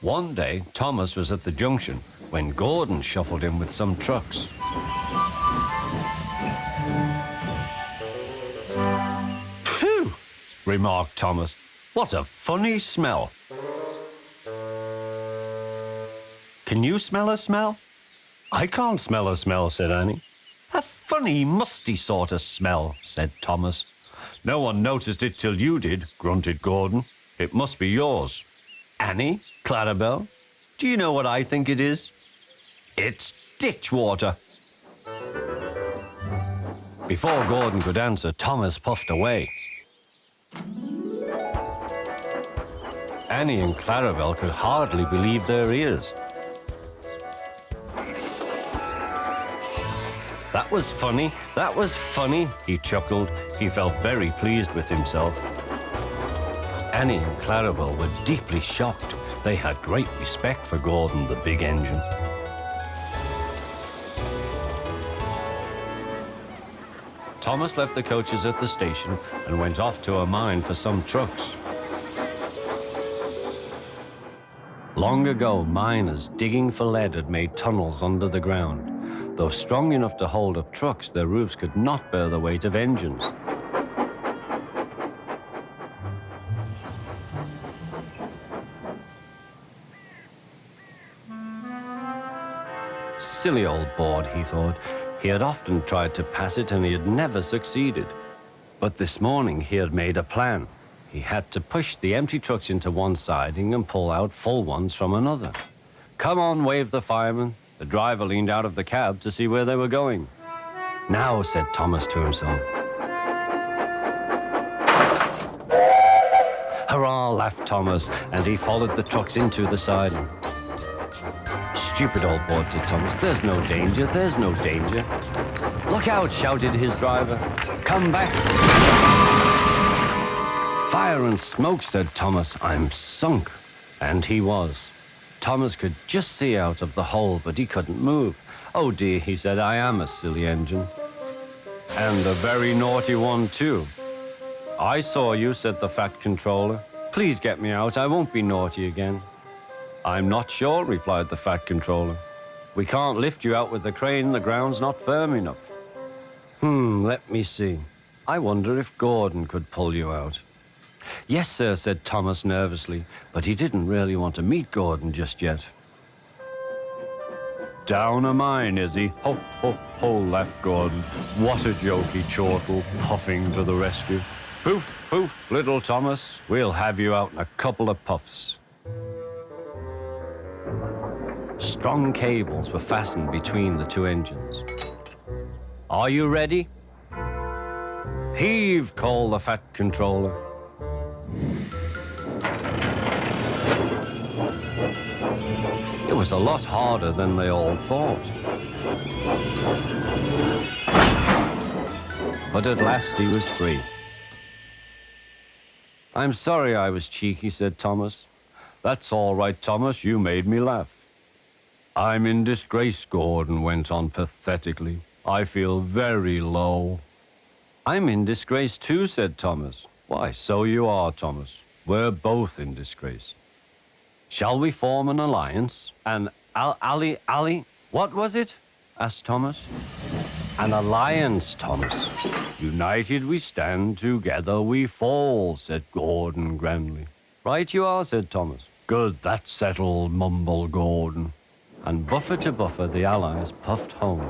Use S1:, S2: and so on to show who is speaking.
S1: One day, Thomas was at the junction when Gordon shuffled in with some trucks. "Phew," remarked Thomas. "What a funny smell." "Can you smell a smell?" "I can't smell a smell," said Annie. "A funny, musty sort of smell," said Thomas. "No one noticed it till you did," grunted Gordon. "It must be yours." "Annie, Clarabelle, do you know what I think it is? It's ditch water." Before Gordon could answer, Thomas puffed away. Annie and Clarabelle could hardly believe their ears. "That was funny, that was funny," he chuckled. He felt very pleased with himself. Annie and Clarabelle were deeply shocked. They had great respect for Gordon, the big engine. Thomas left the coaches at the station and went off to a mine for some trucks. Long ago, miners digging for lead had made tunnels under the ground. Though strong enough to hold up trucks, their roofs could not bear the weight of engines. Silly old board, he thought. He had often tried to pass it and he had never succeeded. But this morning he had made a plan. He had to push the empty trucks into one siding and pull out full ones from another. "Come on," waved the fireman. The driver leaned out of the cab to see where they were going. "Now," said Thomas to himself. "Hurrah," laughed Thomas, and he followed the trucks into the siding. "Stupid old board," said Thomas. "There's no danger, there's no danger." "Look out," shouted his driver. "Come back." "Fire and smoke," said Thomas. "I'm sunk." And he was. Thomas could just see out of the hole, but he couldn't move. "Oh dear," he said, "I am a silly engine. And a very naughty one, too." "I saw you," said the fat controller. "Please get me out. I won't be naughty again." "I'm not sure," replied the fat controller. "We can't lift you out with the crane. The ground's not firm enough." Let me see. I wonder if Gordon could pull you out." "Yes, sir," said Thomas nervously, but he didn't really want to meet Gordon just yet. "Down a mine, is he? Ho, ho, ho," laughed Gordon. "What a jokey chortle, puffing to the rescue. Poof, poof, little Thomas, we'll have you out in a couple of puffs." Strong cables were fastened between the two engines. "Are you ready?" "Heave," called the fat controller. It was a lot harder than they all thought. But at last he was free. "I'm sorry I was cheeky," said Thomas. "That's all right, Thomas. You made me laugh." "I'm in disgrace," Gordon went on pathetically. "I feel very low." "I'm in disgrace too," said Thomas. "Why, so you are, Thomas. We're both in disgrace. Shall we form an alliance? An ally? What was it?" asked Thomas. "An alliance, Thomas. United we stand, together we fall," said Gordon grandly. "Right you are," said Thomas. "Good, that's settled," mumbled Gordon. And buffer to buffer, the allies puffed home.